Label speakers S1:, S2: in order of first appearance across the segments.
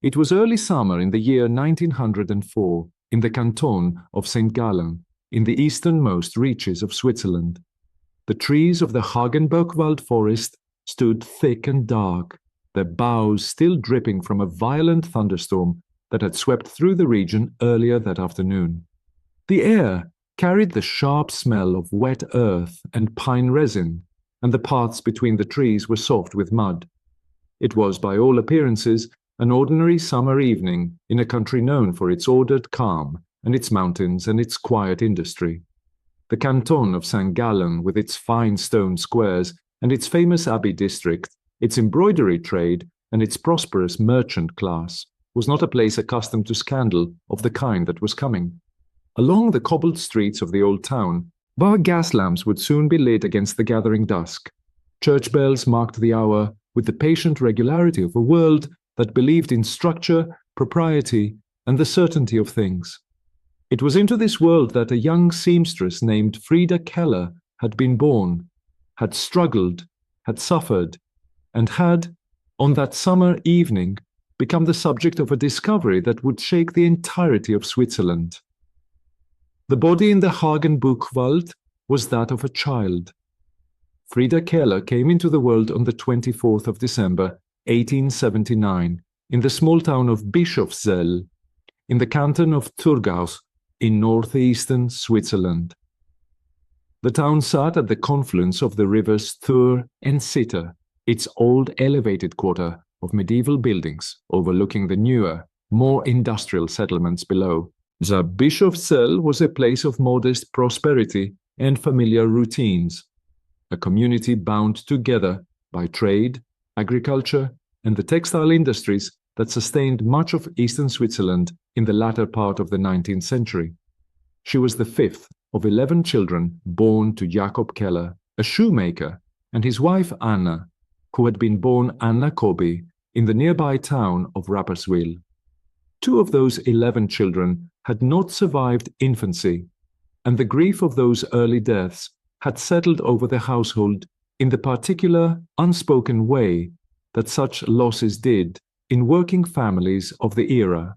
S1: It was early summer in the year 1904 in the canton of St. Gallen, in the easternmost reaches of Switzerland. The trees of the Hagenbergwald forest stood thick and dark, their boughs still dripping from a violent thunderstorm that had swept through the region earlier that afternoon. The air carried the sharp smell of wet earth and pine resin, and the paths between the trees were soft with mud. It was, by all appearances, an ordinary summer evening in a country known for its ordered calm and its mountains and its quiet industry. The canton of St. Gallen, with its fine stone squares and its famous abbey district, its embroidery trade and its prosperous merchant class, was not a place accustomed to scandal of the kind that was coming. Along the cobbled streets of the old town, bar gas lamps would soon be lit against the gathering dusk. Church bells marked the hour with the patient regularity of a world that believed in structure, propriety, and the certainty of things. It was into this world that a young seamstress named Frieda Keller had been born, had struggled, had suffered, and had, on that summer evening, become the subject of a discovery that would shake the entirety of Switzerland. The body in the Hagenbuchwald was that of a child. Frieda Keller came into the world on the 24th of December, 1879, in the small town of Bischofszell, in the canton of Thurgau, in northeastern Switzerland. The town sat at the confluence of the rivers Thur and Sitter, its old elevated quarter of medieval buildings overlooking the newer, more industrial settlements below. The Bischofszell was a place of modest prosperity and familiar routines, a community bound together by trade, agriculture, and the textile industries that sustained much of eastern Switzerland in the latter part of the 19th century. She was the fifth of 11 children born to Jakob Keller, a shoemaker, and his wife Anna, who had been born Anna Kobi in the nearby town of Rapperswil. 2 of those 11 children had not survived infancy, and the grief of those early deaths had settled over the household in the particular, unspoken way that such losses did in working families of the era.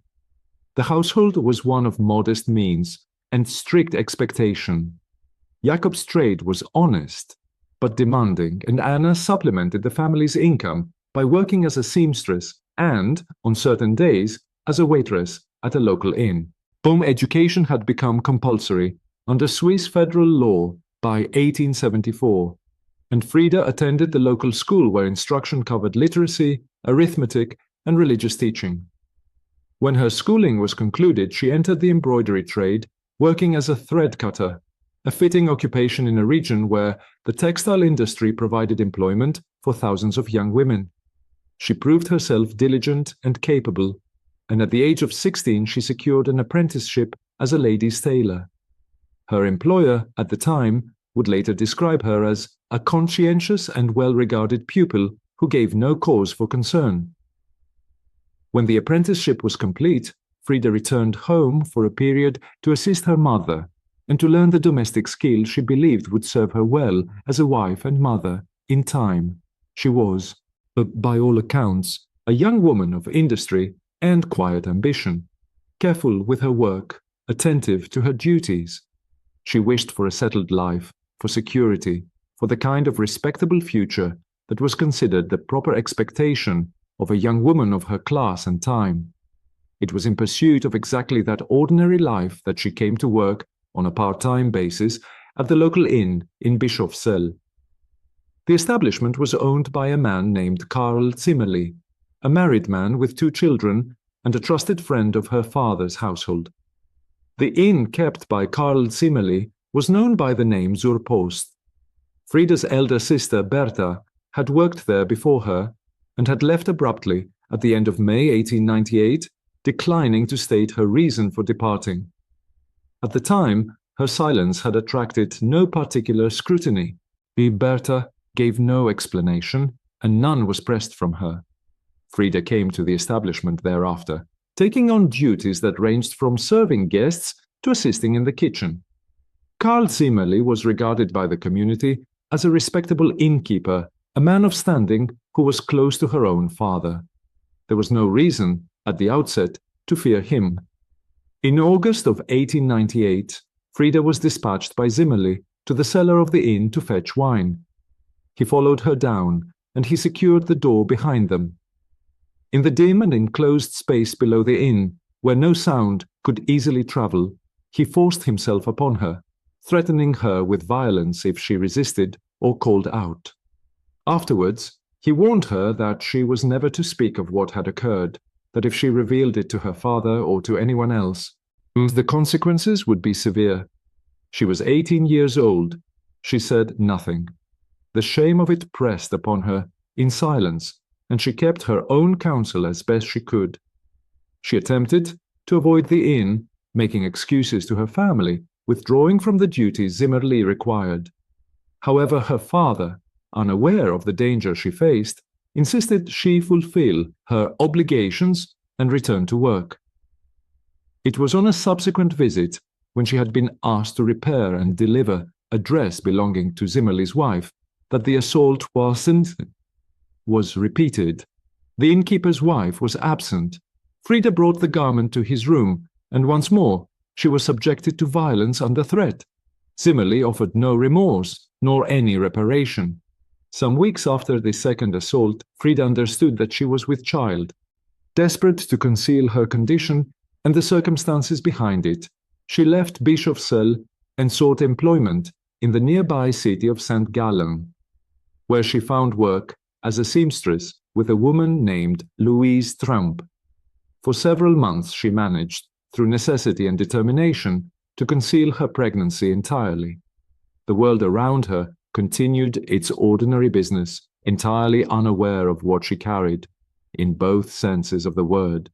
S1: The household was one of modest means and strict expectation. Jakob's trade was honest, but demanding, and Anna supplemented the family's income by working as a seamstress and, on certain days, as a waitress at a local inn. Home education had become compulsory under Swiss federal law by 1874, and Freda attended the local school where instruction covered literacy, arithmetic, and religious teaching. When her schooling was concluded, she entered the embroidery trade, working as a thread cutter, a fitting occupation in a region where the textile industry provided employment for thousands of young women. She proved herself diligent and capable, and at the age of 16 she secured an apprenticeship as a ladies' tailor. Her employer, at the time, would later describe her as a conscientious and well-regarded pupil who gave no cause for concern. When the apprenticeship was complete, Freda returned home for a period to assist her mother and to learn the domestic skills she believed would serve her well as a wife and mother in time. She was, by all accounts, a young woman of industry and quiet ambition, careful with her work, attentive to her duties. She wished for a settled life, for security, for the kind of respectable future that was considered the proper expectation of a young woman of her class and time. It was in pursuit of exactly that ordinary life that she came to work on a part-time basis at the local inn in Bischofszell. The establishment was owned by a man named Karl Zimmerli, a married man with 2 children and a trusted friend of her father's household. The inn kept by Karl Zimmerli was known by the name Zur Post. Freda's elder sister Bertha had worked there before her and had left abruptly at the end of May 1898, declining to state her reason for departing. At the time, her silence had attracted no particular scrutiny. Bertha gave no explanation, and none was pressed from her. Freda came to the establishment thereafter, taking on duties that ranged from serving guests to assisting in the kitchen. Karl Zimmerli was regarded by the community as a respectable innkeeper, a man of standing who was close to her own father. There was no reason at the outset, to fear him. In August of 1898, Freda was dispatched by Zimmerli to the cellar of the inn to fetch wine. He followed her down, and he secured the door behind them. In the dim and enclosed space below the inn, where no sound could easily travel, he forced himself upon her, threatening her with violence if she resisted or called out. Afterwards, he warned her that she was never to speak of what had occurred, that if she revealed it to her father or to anyone else, the consequences would be severe. She was 18 years old. She said nothing. The shame of it pressed upon her in silence, and she kept her own counsel as best she could. She attempted to avoid the inn, making excuses to her family, withdrawing from the duties Zimmerli required. However, her father, unaware of the danger she faced, insisted she fulfill her obligations and return to work. It was on a subsequent visit, when she had been asked to repair and deliver a dress belonging to Zimmerli's wife, that the assault was repeated. The innkeeper's wife was absent. Freda brought the garment to his room, and once more she was subjected to violence under threat. Zimmerli offered no remorse, nor any reparation. Some weeks after the second assault, Freda understood that she was with child. Desperate to conceal her condition and the circumstances behind it, she left Bischofszell and sought employment in the nearby city of St. Gallen, where she found work as a seamstress with a woman named Louise Trump. For several months she managed, through necessity and determination, to conceal her pregnancy entirely. The world around her continued its ordinary business, entirely unaware of what she carried, in both senses of the word.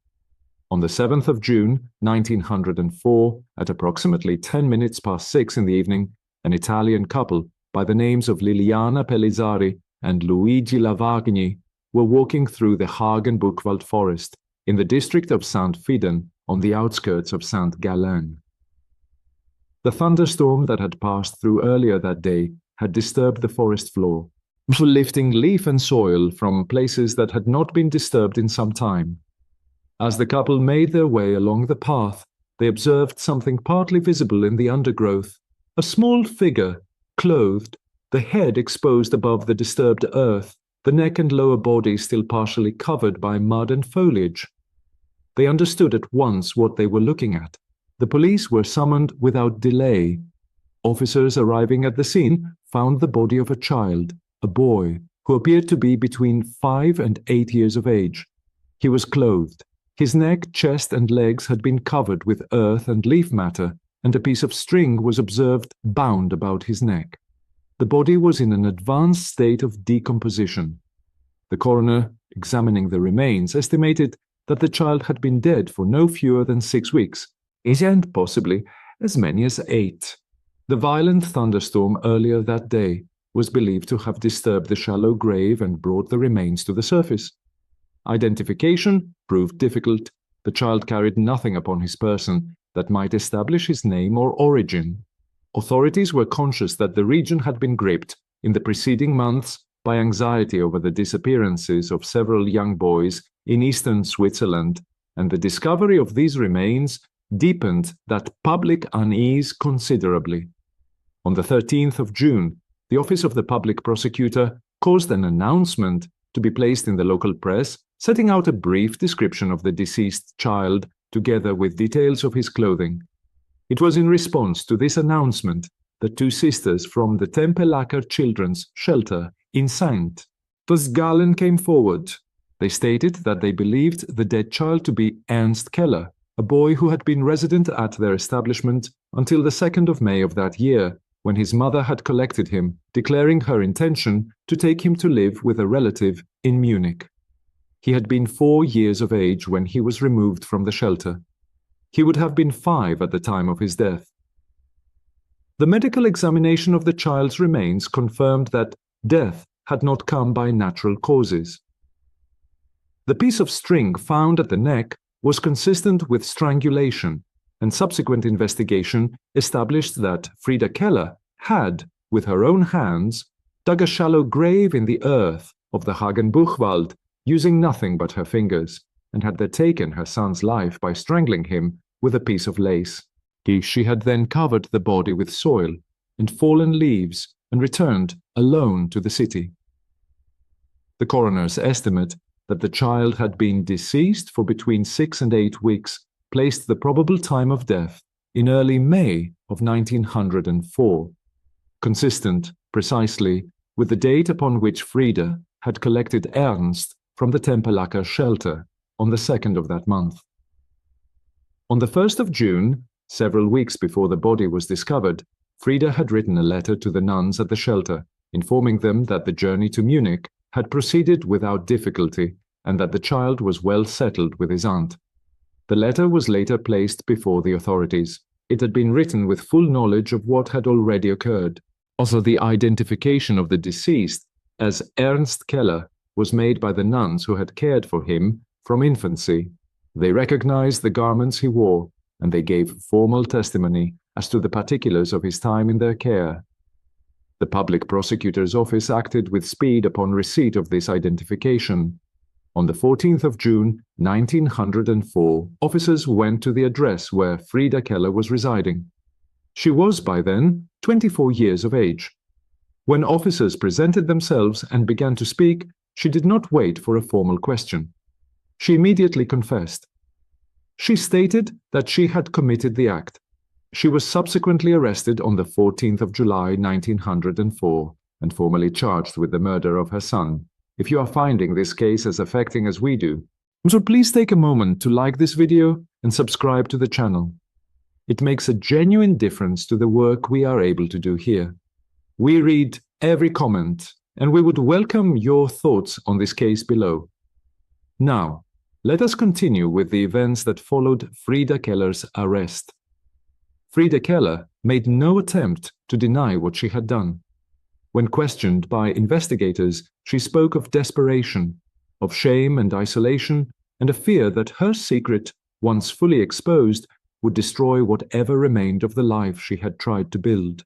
S1: On the 7th of June, 1904, at approximately 10 minutes past 6 in the evening, an Italian couple by the names of Liliana Pellizzari and Luigi Lavagni were walking through the Hagenbuchwald forest in the district of St. Fiden on the outskirts of St. Gallen. The thunderstorm that had passed through earlier that day had disturbed the forest floor, lifting leaf and soil from places that had not been disturbed in some time. As the couple made their way along the path, they observed something partly visible in the undergrowth, a small figure, clothed, the head exposed above the disturbed earth, the neck and lower body still partially covered by mud and foliage. They understood at once what they were looking at. The police were summoned without delay. Officers arriving at the scene found the body of a child, a boy, who appeared to be between 5 and 8 years of age. He was clothed. His neck, chest, and legs had been covered with earth and leaf matter, and a piece of string was observed bound about his neck. The body was in an advanced state of decomposition. The coroner, examining the remains, estimated that the child had been dead for no fewer than 6 weeks, and possibly as many as 8. The violent thunderstorm earlier that day was believed to have disturbed the shallow grave and brought the remains to the surface. Identification proved difficult. The child carried nothing upon his person that might establish his name or origin. Authorities were conscious that the region had been gripped in the preceding months by anxiety over the disappearances of several young boys in eastern Switzerland, and the discovery of these remains deepened that public unease considerably. On the 13th of June, the Office of the Public Prosecutor caused an announcement to be placed in the local press, setting out a brief description of the deceased child, together with details of his clothing. It was in response to this announcement that 2 sisters from the Tempelacker Children's Shelter in St. Gallen came forward. They stated that they believed the dead child to be Ernst Keller, a boy who had been resident at their establishment until the 2nd of May of that year, when his mother had collected him, declaring her intention to take him to live with a relative in Munich. He had been 4 years of age when he was removed from the shelter. He would have been 5 at the time of his death. The medical examination of the child's remains confirmed that death had not come by natural causes. The piece of string found at the neck was consistent with strangulation, and subsequent investigation established that Frieda Keller had, with her own hands, dug a shallow grave in the earth of the Hagenbuchwald using nothing but her fingers, and had then taken her son's life by strangling him with a piece of lace. She had then covered the body with soil and fallen leaves and returned alone to the city. The coroner's estimate that the child had been deceased for between 6 and 8 weeks placed the probable time of death in early May of 1904, consistent precisely with the date upon which Freda had collected Ernst from the Tempelhofer shelter on the 2nd of that month. On the 1st of June, several weeks before the body was discovered, Freda had written a letter to the nuns at the shelter, informing them that the journey to Munich had proceeded without difficulty and that the child was well settled with his aunt. The letter was later placed before the authorities. It had been written with full knowledge of what had already occurred. Also, the identification of the deceased as Ernst Keller was made by the nuns who had cared for him from infancy. They recognized the garments he wore, and they gave formal testimony as to the particulars of his time in their care. The public prosecutor's office acted with speed upon receipt of this identification. On the 14th of June, 1904, officers went to the address where Frieda Keller was residing. She was by then 24 years of age. When officers presented themselves and began to speak, she did not wait for a formal question. She immediately confessed. She stated that she had committed the act. She was subsequently arrested on the 14th of July, 1904, and formally charged with the murder of her son. If you are finding this case as affecting as we do, so please take a moment to like this video and subscribe to the channel. It makes a genuine difference to the work we are able to do here. We read every comment, and we would welcome your thoughts on this case below. Now, let us continue with the events that followed Frieda Keller's arrest. Frieda Keller made no attempt to deny what she had done. When questioned by investigators, she spoke of desperation, of shame and isolation, and a fear that her secret, once fully exposed, would destroy whatever remained of the life she had tried to build.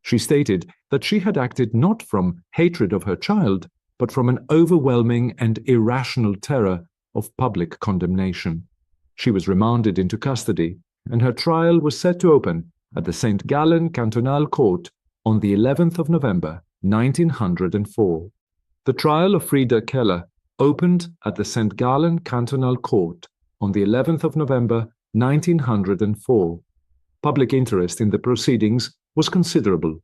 S1: She stated that she had acted not from hatred of her child, but from an overwhelming and irrational terror of public condemnation. She was remanded into custody, and her trial was set to open at the St. Gallen Cantonal Court on the 11th of November, 1904. The trial of Frieda Keller opened at the St. Gallen Cantonal Court on the 11th of November, 1904. Public interest in the proceedings was considerable.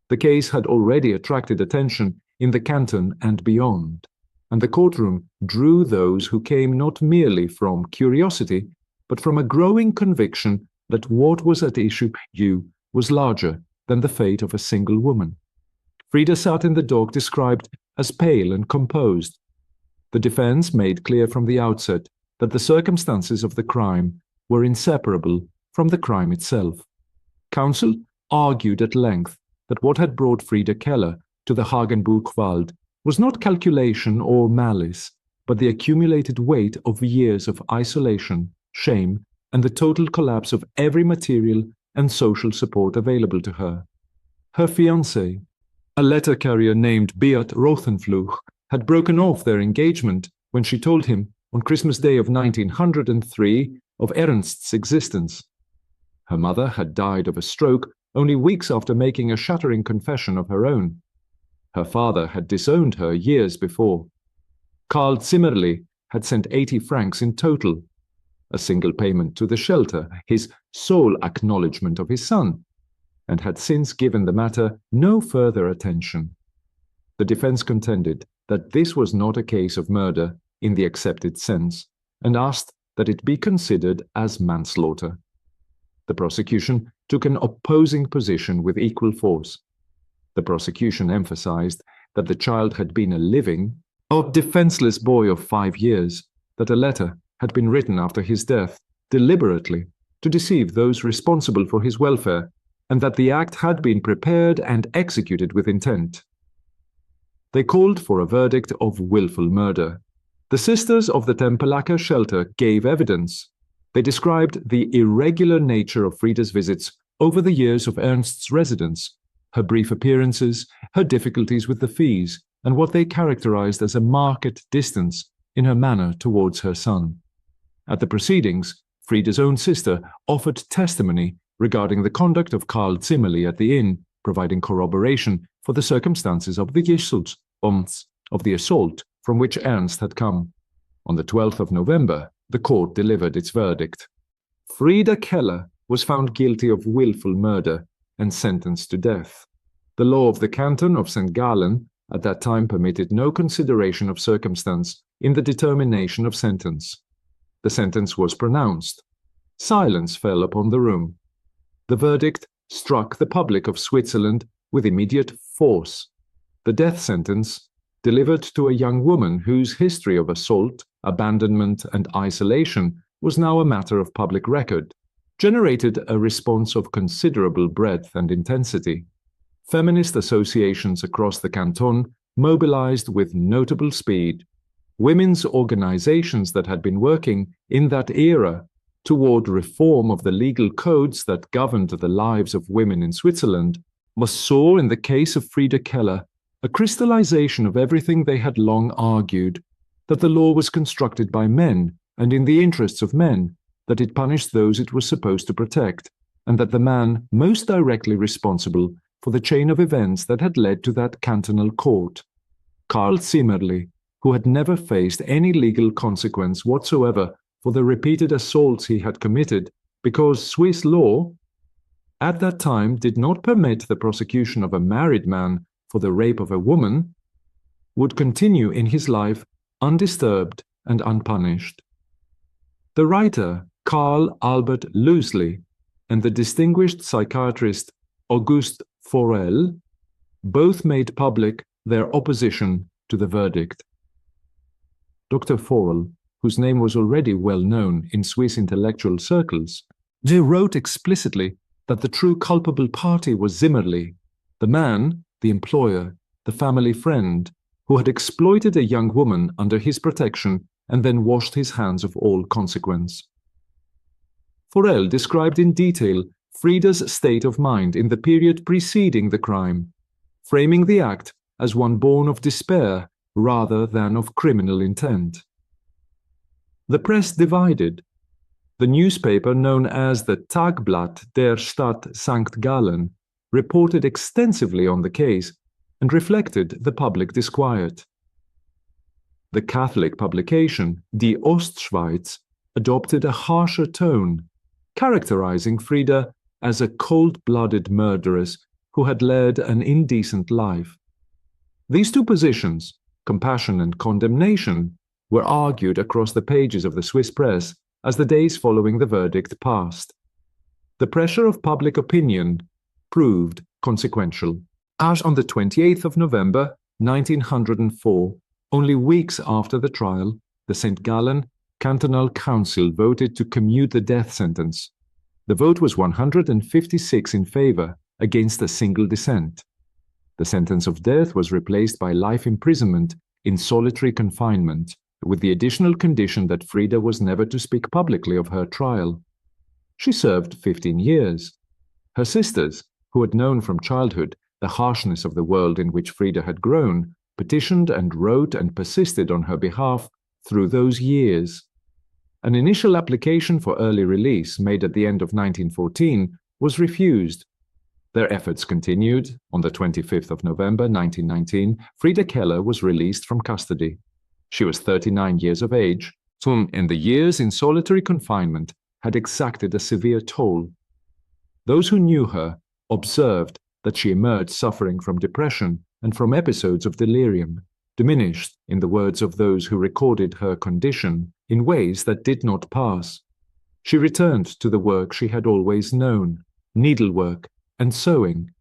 S1: The case had already attracted attention in the canton and beyond, and the courtroom drew those who came not merely from curiosity, but from a growing conviction that what was at issue was larger than the fate of a single woman. Freda sat in the dock described as pale and composed. The defense made clear from the outset that the circumstances of the crime were inseparable from the crime itself. Counsel argued at length that what had brought Frieda Keller to the Hagenbuchwald was not calculation or malice, but the accumulated weight of years of isolation, shame, and the total collapse of every material and social support available to her. Her fiancé, a letter carrier named Beat Rothenfluch, had broken off their engagement when she told him on Christmas Day of 1903 of Ernst's existence. Her mother had died of a stroke only weeks after making a shattering confession of her own. Her father had disowned her years before. Karl Zimmerli had sent 80 francs in total, a single payment to the shelter, his sole acknowledgement of his son, and had since given the matter no further attention. The defense contended that this was not a case of murder in the accepted sense, and asked that it be considered as manslaughter. The prosecution took an opposing position with equal force. The prosecution emphasized that the child had been a living, defenseless boy of 5 years, that a letter had been written after his death deliberately to deceive those responsible for his welfare, and that the act had been prepared and executed with intent. They called for a verdict of willful murder. The sisters of the Tempelhofer shelter gave evidence. They described the irregular nature of Freda's visits over the years of Ernst's residence, her brief appearances, her difficulties with the fees, and what they characterized as a marked distance in her manner towards her son. At the proceedings, Frieda's own sister offered testimony regarding the conduct of Karl Zimmerli at the inn, providing corroboration for the circumstances of the assault from which Ernst had come. On the 12th of November, the court delivered its verdict. Frieda Keller was found guilty of willful murder and sentenced to death. The law of the canton of St. Gallen at that time permitted no consideration of circumstance in the determination of sentence. The sentence was pronounced. Silence fell upon the room. The verdict struck the public of Switzerland with immediate force. The death sentence, delivered to a young woman whose history of assault, abandonment, and isolation was now a matter of public record, generated a response of considerable breadth and intensity. Feminist associations across the canton mobilized with notable speed. Women's organizations that had been working in that era toward reform of the legal codes that governed the lives of women in Switzerland saw in the case of Frieda Keller a crystallization of everything they had long argued, that the law was constructed by men and in the interests of men, that it punished those it was supposed to protect, and that the man most directly responsible for the chain of events that had led to that cantonal court, Karl Zimmerli, who had never faced any legal consequence whatsoever for the repeated assaults he had committed, because Swiss law at that time did not permit the prosecution of a married man for the rape of a woman, would continue in his life undisturbed and unpunished. The writer Karl Albert Loosely and the distinguished psychiatrist Auguste Forel both made public their opposition to the verdict. Dr. Forel, whose name was already well known in Swiss intellectual circles, wrote explicitly that the true culpable party was Zimmerli, the man, the employer, the family friend, who had exploited a young woman under his protection and then washed his hands of all consequence. Forel described in detail Frieda's state of mind in the period preceding the crime, framing the act as one born of despair rather than of criminal intent. The press divided. The newspaper known as the Tagblatt der Stadt St. Gallen reported extensively on the case and reflected the public disquiet. The Catholic publication Die Ostschweiz adopted a harsher tone, characterizing Frieda as a cold-blooded murderess who had led an indecent life. These two positions, compassion and condemnation, were argued across the pages of the Swiss press as the days following the verdict passed. The pressure of public opinion proved consequential, as on the 28th of November 1904, only weeks after the trial, the St. Gallen Cantonal Council voted to commute the death sentence. The vote was 156 in favor, against a single dissent. The sentence of death was replaced by life imprisonment in solitary confinement, with the additional condition that Frieda was never to speak publicly of her trial. She served 15 years. Her sisters, who had known from childhood the harshness of the world in which Frieda had grown, petitioned and wrote and persisted on her behalf through those years. An initial application for early release made at the end of 1914 was refused. Their efforts continued. On the 25th of November 1919, Frieda Keller was released from custody. She was 39 years of age, and the years in solitary confinement had exacted a severe toll. Those who knew her observed that she emerged suffering from depression and from episodes of delirium, diminished, in the words of those who recorded her condition, in ways that did not pass. She returned to the work she had always known, needlework and sewing,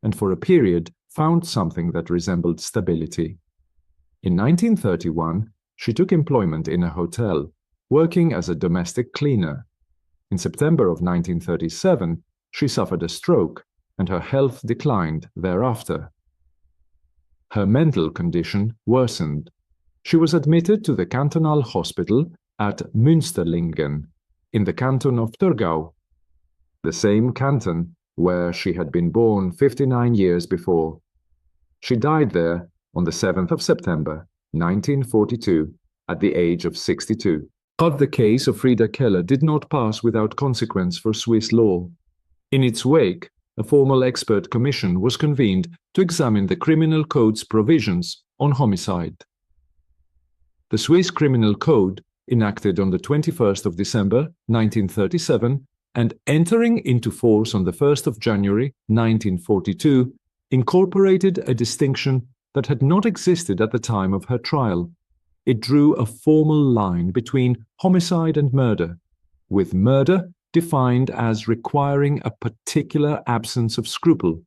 S1: and for a period found something that resembled stability. In 1931, she took employment in a hotel, working as a domestic cleaner. In September of 1937, she suffered a stroke, and her health declined thereafter. Her mental condition worsened. She was admitted to the cantonal hospital at Münsterlingen, in the canton of Thurgau, the same canton where she had been born 59 years before. She died there on the 7th of September, 1942, at the age of 62. But the case of Frieda Keller did not pass without consequence for Swiss law. In its wake, a formal expert commission was convened to examine the criminal code's provisions on homicide. The Swiss Criminal Code, enacted on the 21st of December 1937 and entering into force on the 1st of January 1942, incorporated a distinction that had not existed at the time of her trial. It drew a formal line between homicide and murder, with murder defined as requiring a particular absence of scruple,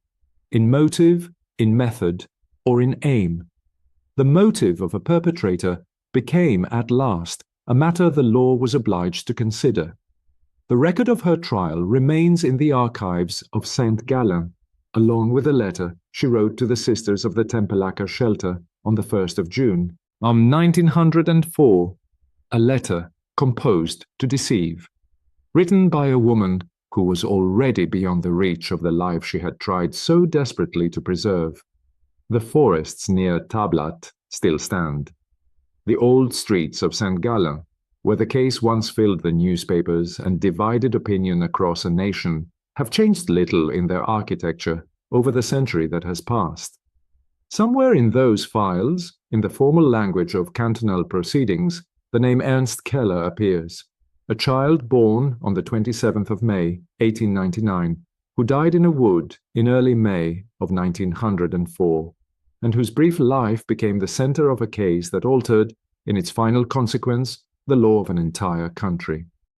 S1: in motive, in method, or in aim. The motive of a perpetrator became at last a matter the law was obliged to consider. The record of her trial remains in the archives of St. Gallen, along with a letter she wrote to the Sisters of the Tempelacca Shelter on the 1st of June, 1904, a letter composed to deceive, written by a woman who was already beyond the reach of the life she had tried so desperately to preserve. The forests near Tablat still stand. The old streets of St. Gallen, where the case once filled the newspapers and divided opinion across a nation, have changed little in their architecture over the century that has passed. Somewhere in those files, in the formal language of cantonal proceedings, the name Ernst Keller appears, a child born on the 27th of May, 1899, who died in a wood in early May of 1904, and whose brief life became the center of a case that altered, in its final consequence, the law of an entire country.